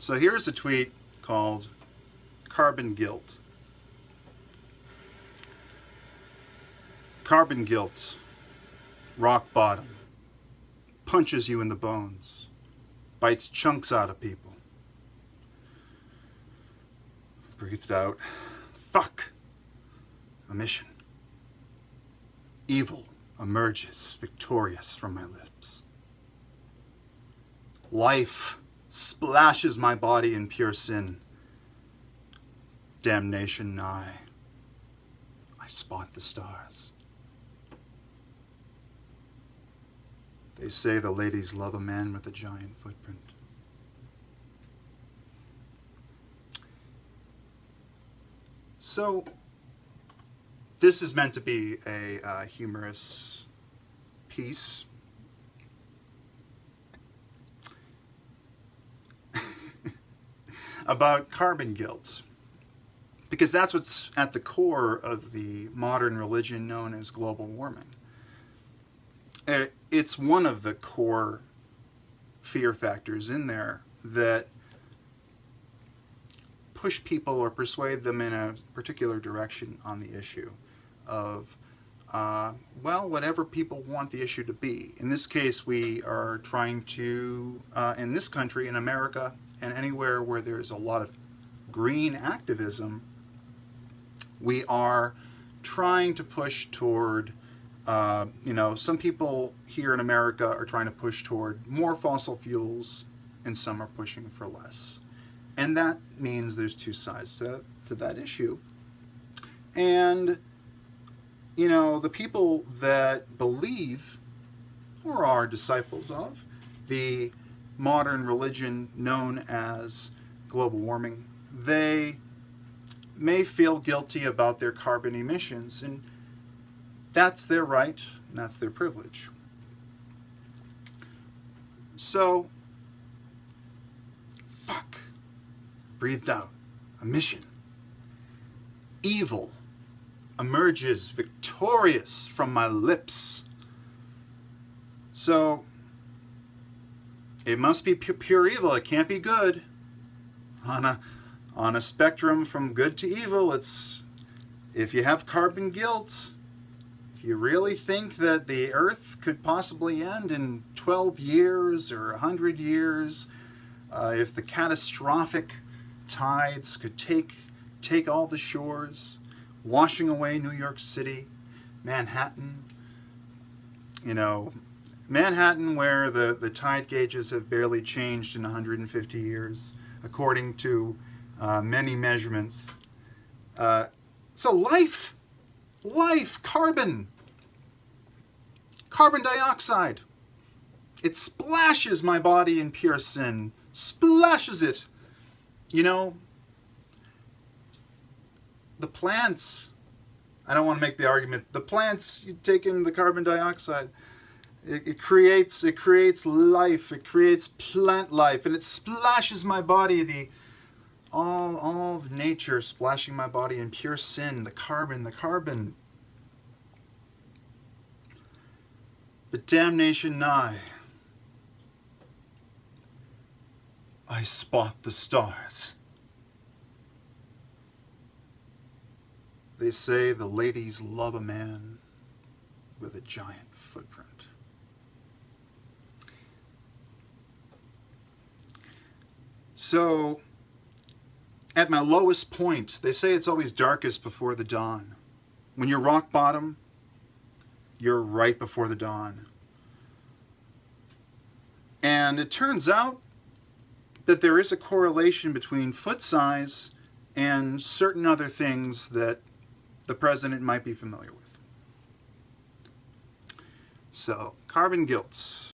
So here's a tweet called Carbon Guilt. Carbon guilt, rock bottom, punches you in the bones, bites chunks out of people. Breathed out, fuck, emission. Evil emerges victorious from my lips. Life splashes my body in pure sin. Damnation nigh. I spot the stars. They say the ladies love a man with a giant footprint. So, this is meant to be a humorous piece. About carbon guilt. Because that's what's at the core of the modern religion known as global warming. It's one of the core fear factors in there that push people or persuade them in a particular direction on the issue of, well, whatever people want the issue to be. In this case, we are trying to, in this country, in America, and anywhere where there's a lot of green activism, we are trying to push toward, some people here in America are trying to push toward more fossil fuels, and some are pushing for less. And that means there's two sides to that issue. And, the people that believe, or are disciples of, the modern religion known as global warming, they may feel guilty about their carbon emissions, and that's their right, and that's their privilege. So, fuck, breathed out, emission. Evil emerges victorious from my lips. So, it must be pure evil, it can't be good. On a spectrum from good to evil, it's, if you have carbon guilt, if you really think that the Earth could possibly end in 12 years or 100 years, if the catastrophic tides could take all the shores, washing away New York City, Manhattan, Manhattan, where the tide gauges have barely changed in 150 years, according to many measurements. So life, carbon dioxide, it splashes my body in pure sin, splashes it. The plants, I don't want to make the argument, the plants, you take in the carbon dioxide, it creates life, it creates plant life, and it splashes my body, all of nature splashing my body in pure sin, the carbon. But damnation nigh, I spot the stars. They say the ladies love a man with a giant footprint. So, at my lowest point, they say it's always darkest before the dawn. When you're rock bottom, you're right before the dawn. And it turns out that there is a correlation between foot size and certain other things that the president might be familiar with. So, carbon guilt.